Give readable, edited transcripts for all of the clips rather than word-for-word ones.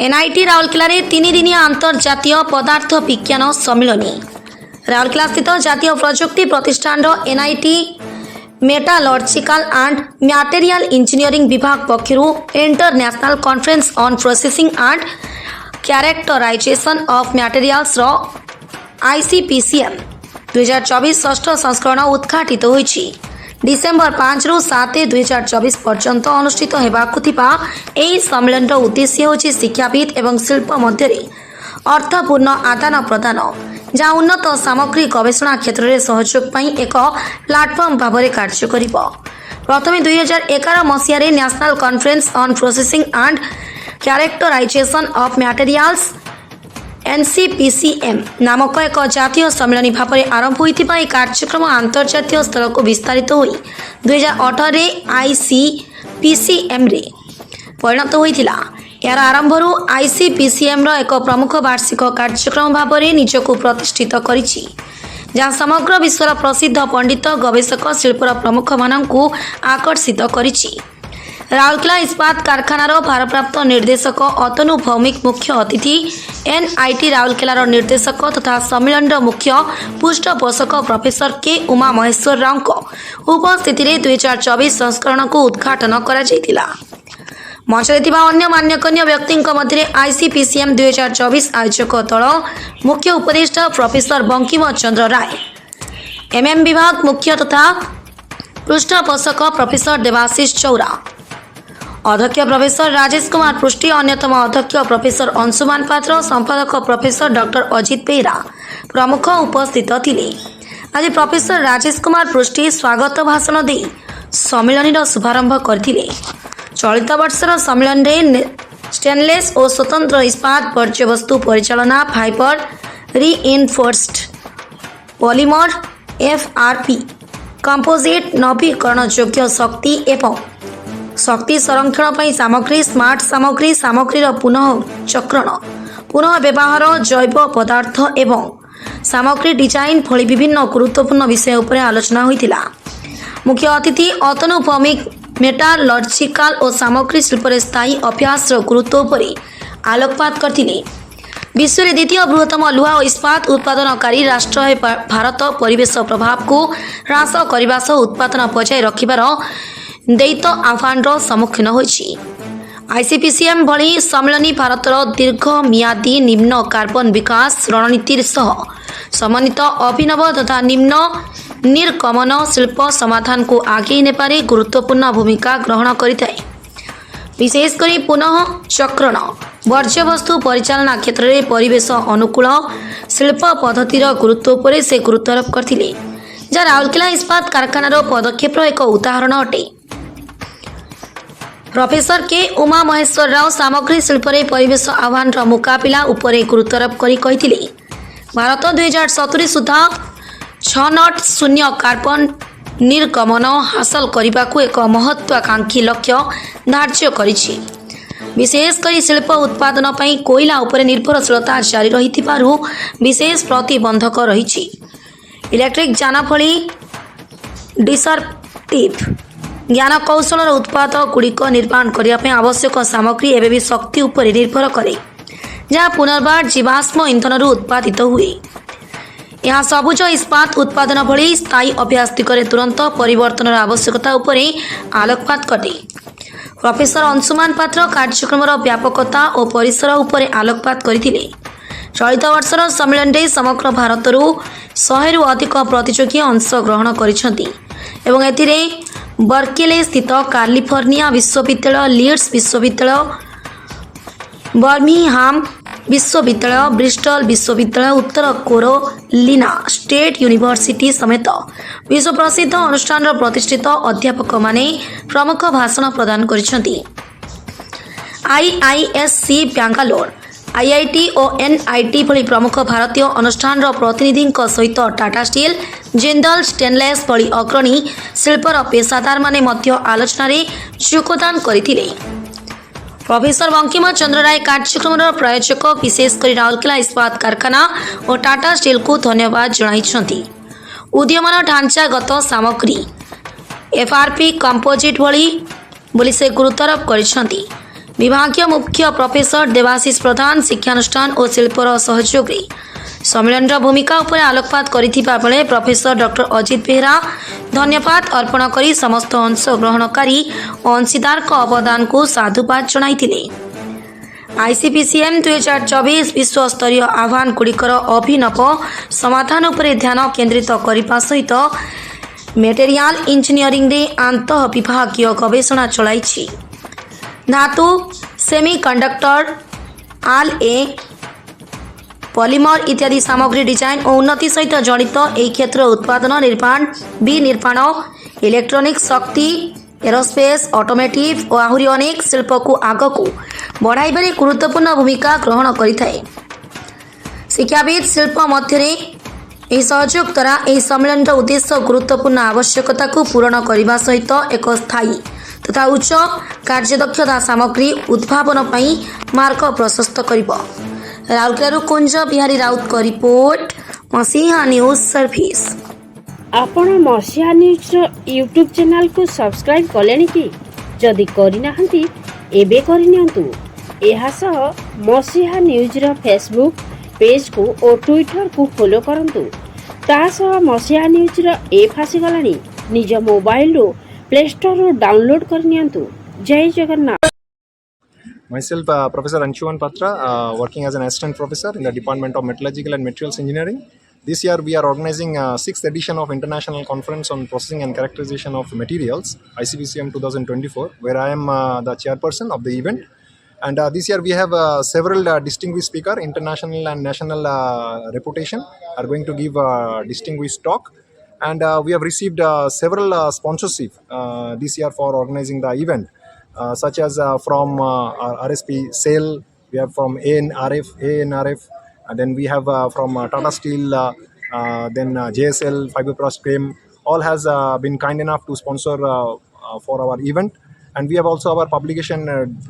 NIT Rourkela रे 3 दिनिया अंतर्जातीय पदार्थ विज्ञान सम्मिलनी राउरकेला स्थित जातीय प्रजुक्ति प्रतिष्ठान NIT metallurgical and material engineering विभाग पक्षरु international conference on processing and characterization of materials रो आईसीपीसीएम 2024 षष्ठ संस्करण उद्घाटित होईछि। डिसेम्बर 5 रु 7 2024 पर्यंत अनुष्ठित हेबाकु थिबा एही सम्मेलन उद्देश्य होछि शिक्षाविद एवं शिल्प मध्य अर्थपूर्ण आदान प्रदान जहाँ उन्नत सामग्री गवेषणा क्षेत्र में सहयोग पाई एक प्लाटफर्म भाव में कार्य करिब। प्रथमे 2011 मसीह national conference on processing and characterization of materials NCPCM नामक एक जातीय सम्मेलन भाव में आरंभ होता कार्यक्रम अंतर्जातीय स्तर को विस्तारित हो 2018 आईसीपीसीएम रे परिणत होता। यार आरंभ आईसीपीसीएम एक प्रमुख वार्षिक कार्यक्रम भाव में निजको प्रतिष्ठित करिछि जहाँ समग्र विश्वर प्रसिद्ध पंडित गवेषक शिल्पर प्रमुख मानू आकर्षित करिछि। राउरकेला इस्पात कारखानार भारप्राप्त निर्देशक अतनु भौमिक मुख्य अतिथि एनआईटी राउरकेलार निर्देशक तथा सम्मेलन मुख्य पृष्ठपोषक प्रोफेसर के उमा महेश्वर राव उपस्थित 2024 संस्करण को उद्घाटन करा मंचरे अन्य मान्यगण्य व्यक्ति मध्य आईसीपीसीएम 2024 आयोजक दल मुख्य उपदेष्टा प्रोफेसर बंकिम चंद्र राय एमएम विभाग मुख्य तथा पृष्ठपोषक प्रोफेसर देवाशीष चौरा अध्यक्ष प्रोफेसर राजेश कुमार पृष्टि अन्यतम अध्यक्ष प्रोफेसर अंशुमान पात्र संपादक प्रोफेसर डॉक्टर अजित बेहरा प्रमुख उपस्थित थिले। आज प्रोफेसर राजेश कुमार पृष्टि स्वागत भाषण दे सम्मेलन शुभारंभ करथिले। चलित वर्षर सम्मेलन रे स्टेनलेस और स्वतंत्र इस्पात वर्ज्यवस्तु परिचालना फाइबर रीइनफोर्स्ड पॉलीमर एफआरपी कंपोजिट नवीकरण योग्य शक्ति एवं शक्ति संरक्षण पर सामग्री स्मार्ट सामग्री सामग्रीर पुनः चक्रण पुनः व्यवहार जैव पदार्थ एवं सामग्री डिजाइन भली विभिन्न गुरुत्वपूर्ण विषय उपर आलोचना होइतिला। मुख्य अतिथि अतनु भौमिक मेटालर्जिकल और सामग्री शिल्प स्थायी अभ्यास गुरुत्व उपर आलोकपात करथिले। विश्व में द्वितीय बृहत्तम लुहा और इस्पात उत्पादनकारी राष्ट्र है भारत परिवेश प्रभाव को ह्रास करने सह उत्पादन बजाय रखिबार दैत आह्वान सम्मुखीन होइछि। आईसीपीसीएम भली सम्मेलन भारतर दीर्घ मियादी निम्न कार्बन विकास रणनीति सह समन्वित अभिनव तथा निम्न निर्गमन शिल्प समाधान को आगे नेबारे गुरुत्वपूर्ण भूमिका ग्रहण करिଥାଏ। विशेषकर पुनः चक्रण वर्ज्यवस्तु परिचालना क्षेत्र में परिवेश अनुकूल शिल्प पद्धतिर गुरुत्व पर से गुरुत्वारोप करथिले जहाँ राउरकेला इस्पात कारखानार पदक्षेप एक उदाहरण अटे। प्रोफेसर के उमा महेश्वर राव सामग्री शिल्प परिवेश आह्वान मुकाबिला उपरे गुरुत्वारोप करी कहिथिले भारत 2070 सुधा 6.0 कार्बन निर्गमन हासिल करने को एक महत्वाकांक्षी लक्ष्य धार्य करिछि। विशेषकर शिल्प उत्पादन पई कोयला उपर निर्भरशीलता जारी रहिथिबारु विशेष प्रतिबंधक रहिछि। इलेक्ट्रिक जान भली डिसरप्टिव ज्ञान कौशल उत्पाद गुड़िक निर्माण करने आवश्यक सामग्री एवं भी शक्ति उपर निर्भर करे जहाँ पुनर्बार जीवाश्म इंधन उत्पादित हुए। यहाँ सबुज इस्पात उत्पादन भली स्थायी अभ्यास दिगरे तुरंत परिवर्तन आवश्यकता उपर आलोकपात करे। प्रोफेसर अंशुमान पात्र कार्यक्रम व्यापकता और परिसर उपर आलोकपात करथिले। चलित वर्षर सम्मेलन समग्र भारतर 100 रु अधिक प्रतियोगी अंश ग्रहण करिसेंति एवं एथिरे बर्कले स्थित कैलिफोर्निया विश्वविद्यालय लीड्स विश्वविद्यालय बर्मिंघम विश्वविद्यालय ब्रिस्टल विश्वविद्यालय उत्तर कैरोलिना स्टेट यूनिवर्सिटी समेत विश्व प्रसिद्ध अनुष्ठान प्रतिष्ठित अध्यापक माने प्रमुख भाषण प्रदान करिसेंति। आईआईएससी बेंगालोर आईआईटी और एनआईटी भली प्रमुख भारतीय अनुष्ठान प्रतिनिधि सहित टाटा स्टील जिंदल स्टेनलेस भली अग्रणी शिल्पर पेशादार माने मध्य आलोचना रे योगदान करथिले। प्रोफेसर बंकिम चंद्र राय कार्यक्रम प्रायोजक विशेषकर राउरकेला इस्पात कारखाना और टाटा स्टील को धन्यवाद जणाइछंती। उदीयमान ढांचागत सामग्री एफआरपी कंपोजिट भली से गुरुत्वारोप करिछंती। विभागीय मुख्य प्रोफेसर देवाशीष प्रधान शिक्षानुष्ठान और शिल्पर सहयोग सम्मेलन भूमिका उपर आलोकपात करिथिबा बेले प्रोफेसर डॉक्टर अजित बेहरा धन्यवाद अर्पण करी समस्त अंशग्रहणकारी अंशीदार अवदान को साधुवाद जणाइथिले। आईसीपीसीएम 2024 विश्व स्तरीय आह्वान गुड़िकर अभिनव समाधान उपर ध्यान केन्द्रित करने सहित मेटेरियल इंजीनियरिंग रे आंतः विभागीय गवेषणा चलाई धातु सेमीकंडक्टर आलए पॉलीमर इत्यादि सामग्री डिजाइन और उन्नति सहित जड़ित एक क्षेत्र उत्पादन निर्माण विनिर्माण इलेक्ट्रोनिक शक्ति एरोस्पेस ऑटोमोटिव और आहुरी अनेक शिल्प को आग को बढ़ाइबारे गुरुत्वपूर्ण भूमिका ग्रहण करिथाए। शिक्षाविद शिल्प मध्य यह सहयोग द्वारा यह सम्मेलन उद्देश्य गुरुत्वपूर्ण आवश्यकता को पूरण करने सहित एक स्थायी तथा उच्च कार्यदक्षता सामग्री उद्भावन पर मार्ग प्रशस्त करिबो। राउरकेला कुंज बिहारी राउत को रिपोर्ट मसीहा न्यूज सर्विस। आपण मसीहा न्यूज यूट्यूब चैनल को सब्सक्राइब कलेनी कि जदि करिनाहंती एबे करिनियंतु। एहा सह मसीहा न्यूज रो फेसबुक पेज को और ट्विटर को फॉलो करंतु। ता सह मसीहा न्यूज रो ऐप आसी गलानी निज मोबाइल रो प्ले स्टोर रो डाउनलोड करनियंतु। जय Jagannath. Myself, Professor Anshuman Patra, working as an assistant professor in the Department of Metallurgical and Materials Engineering. This year, we are organizing 6th edition of International Conference on Processing and Characterization of Materials, ICPCM 2024, where I am the chairperson of the event. And this year, we have several distinguished speakers, international and national reputation, are going to give a distinguished talk. And we have received several sponsorship this year for organizing the event. Such as from RSP SAIL, we have from ANRF, and then we have from Tata Steel, then JSL, Fiberplast Frame, all has been kind enough to sponsor for our event. And we have also our publication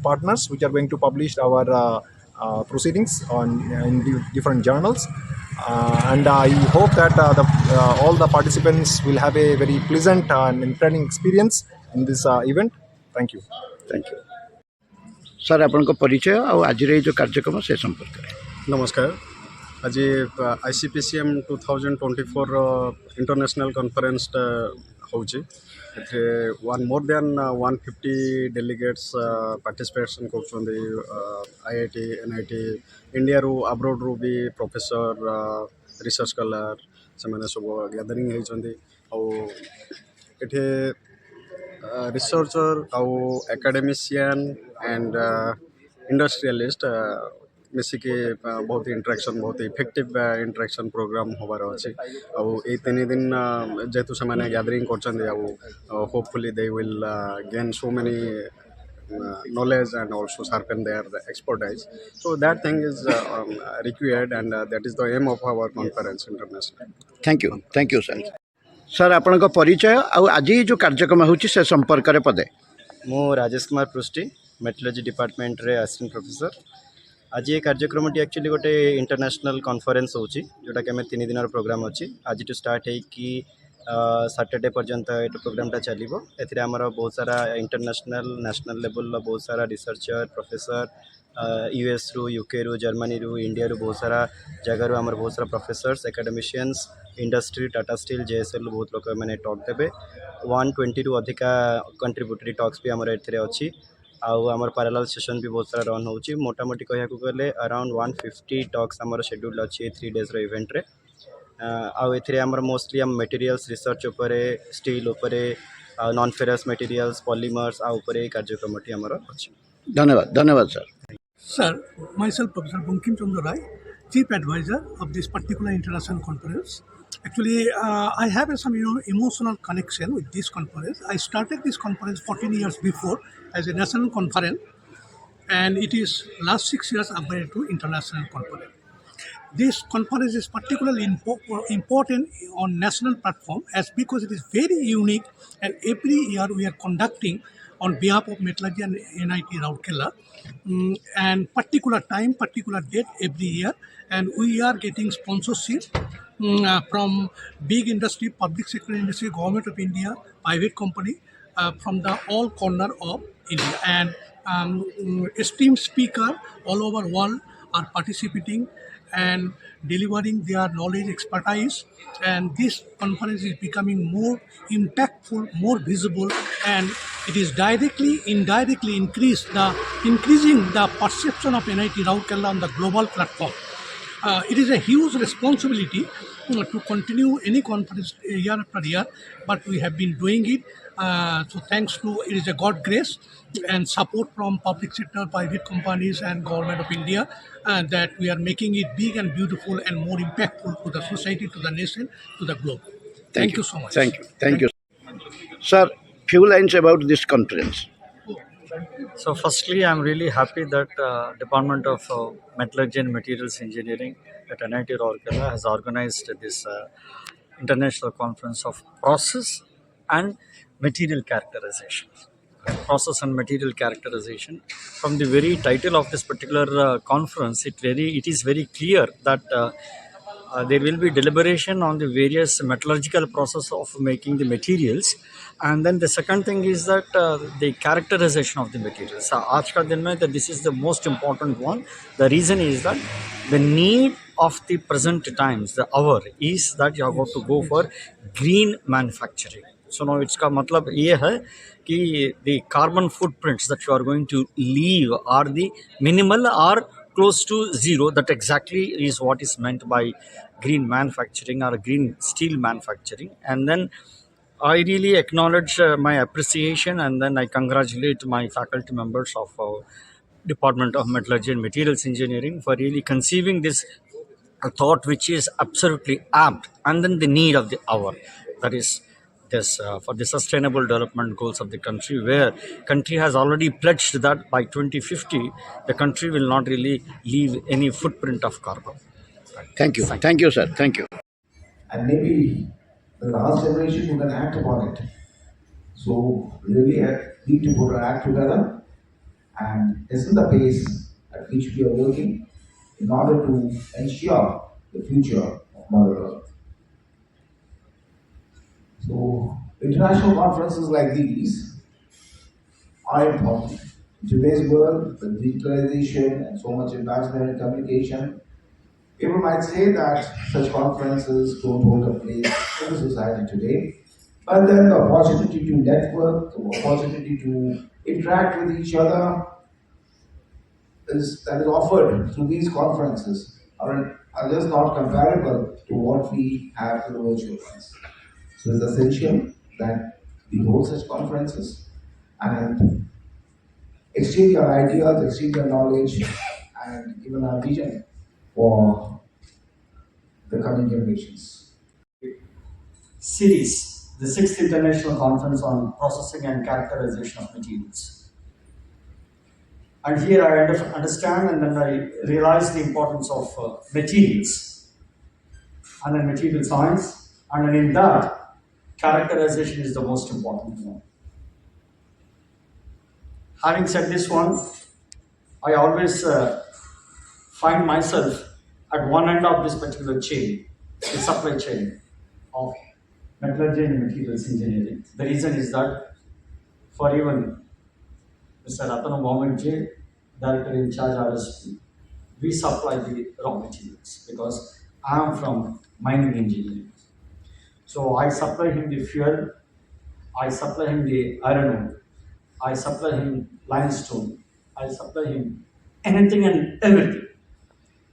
partners which are going to publish our proceedings in different journals. And I hope that all the participants will have a very pleasant and entertaining experience in this event. Thank you. Thank you sir आपण परिचय और आज जो कार्यक्रम से संपर्क में। नमस्कार। आज आईसीपीसीएम 2024 इंटरनेशनल कॉन्फ्रेंस होची one more than 150 delegates participation कर आईआईटी एनआईटी इंडिया रू अब्रोड रू भी प्रोफेसर रिसर्च स्कॉलर से सब गैदरिंग होती रिसर्चर आउ एकेडमिशियन एंड इंडस्ट्रियलिस्ट मिसिके बहुत इंटरेक्शन बहुत इफेक्टिव इंटरेक्शन प्रोग्राम होबार अच्छे आउ ये 3 दिन जेहेतु से मैंने गैदरिंग कर hopefully they will gain so many knowledge and also sharpen their expertise. So that thing is required and that is the aim of our conference international. Thank you sir. Sir आपण परिचय और आज जो कार्यक्रम होची से संपर्क रे पदे। मु राजेश कुमार पृष्टि मेटलर्जी डिपार्टमेंट रे असिस्टेंट प्रोफेसर। आज ये कार्यक्रम एक्चुअली गोटे इंटरनेशनल कॉन्फ्रेंस होची जोटा कि 3 दिन प्रोग्राम अच्छी आज टू स्टार्ट है कि सैटरडे पर्यंत ये प्रोग्रामटा चलो। ए बहुत सारा इंटरनेशनल नेशनल लेवल बहुत सारा रिसर्चर प्रोफेसर यूएस रु यूके रु जर्मनी रु इंडिया रु बहुत सारा जगह आमर बहुत सारा professors academicians industry Tata steel JSL बहुत लोक मैंने टॉक देवे 120 रु अधिका कंट्रीब्यूटरी टॉक्स भी आमर एथिरे अच्छी आमर पैरेलल सेशन भी बहुत सारा रन होची मोटामोटी कहया गले अराउंड 150 टॉक्स आमर शेड्यूल अच्छी 3 डेज रो इवेंट रे आउ एथिरे आमर मोस्टली आम मटेरियल्स रिसर्च उपरे स्टील उपरे नॉन फेरस मटेरियल्स पॉलीमर्स आ उपरे कार्यक्रमटी आमर अछि। धन्यवाद sir. Sir, myself Professor Bankim Chandra Rai, Chief Advisor of this particular international conference. Actually, I have some emotional connection with this conference. I started this conference 14 years before as a national conference, and it is last 6 years upgraded to international conference. This conference is particularly important on national platform as because it is very unique, and every year we are conducting on behalf of Metallurgy and NIT Rourkela, and particular time, particular date every year, and we are getting sponsorship from big industry, public sector industry, government of India, private company, from the all corner of India, and esteemed speaker all over world are participating and delivering their knowledge expertise, and this conference is becoming more impactful, more visible, and it is indirectly increasing the perception of NIT Rourkela on the global platform. It is a huge responsibility to continue any conference year after year, but we have been doing it. So thanks to it is a God grace and support from public sector, private companies, and government of India, that we are making it big and beautiful and more impactful to the society, to the nation, to the globe. Thank you so much. Thank you. Thank you. Sir, few lines about this conference. So, firstly, I'm really happy that Department of Metallurgy and Materials Engineering at NIT Rourkela has organized this international conference of process and material characterization. Process and material characterization. From the very title of this particular conference, it is very clear that there will be deliberation on the various metallurgical process of making the materials, and then the second thing is that the characterization of the materials. आज का दिन में that this is the most important one. The reason is that the need of the present times, the hour, is that you have got to go for green manufacturing. So now इसका मतलब ये है कि the carbon footprints that you are going to leave are the minimal or close to zero. That exactly is what is meant by green manufacturing or green steel manufacturing. And then I really acknowledge my appreciation, and then I congratulate my faculty members of Department of Metallurgy and Materials Engineering for really conceiving this thought, which is absolutely apt, and then the need of the hour, that is this for the sustainable development goals of the country, where country has already pledged that by 2050 the country will not really leave any footprint of carbon. Thank you. Thank you, sir. Thank you. And maybe the last generation who can act upon it. So we really need to put our act together, and this is the pace at which we are working in order to ensure the future of Mother Earth. So international conferences like these are important. In today's world, with digitalization and so much advancement in communication, people might say that such conferences don't hold a place in the society today, but then the opportunity to network, the opportunity to interact with each other that is offered through these conferences are just not comparable to what we have through the virtual ones. So it's essential that we hold such conferences and exchange our ideas, exchange our knowledge, and even our vision for the coming generations. Series, the 6th International Conference on Processing and Characterization of Materials. And here I understand, and then I realize the importance of materials, and then material science, and then in that, characterization is the most important one. Having said this one, I always find myself at one end of this particular chain, the supply chain of metallurgy and materials engineering. The reason is that for even Mr. Ratana Mohammed J, Director in charge RSP, we supply the raw materials because I am from mining engineering. So I supply him the fuel, I supply him the iron ore, I supply him limestone, I supply him anything and everything.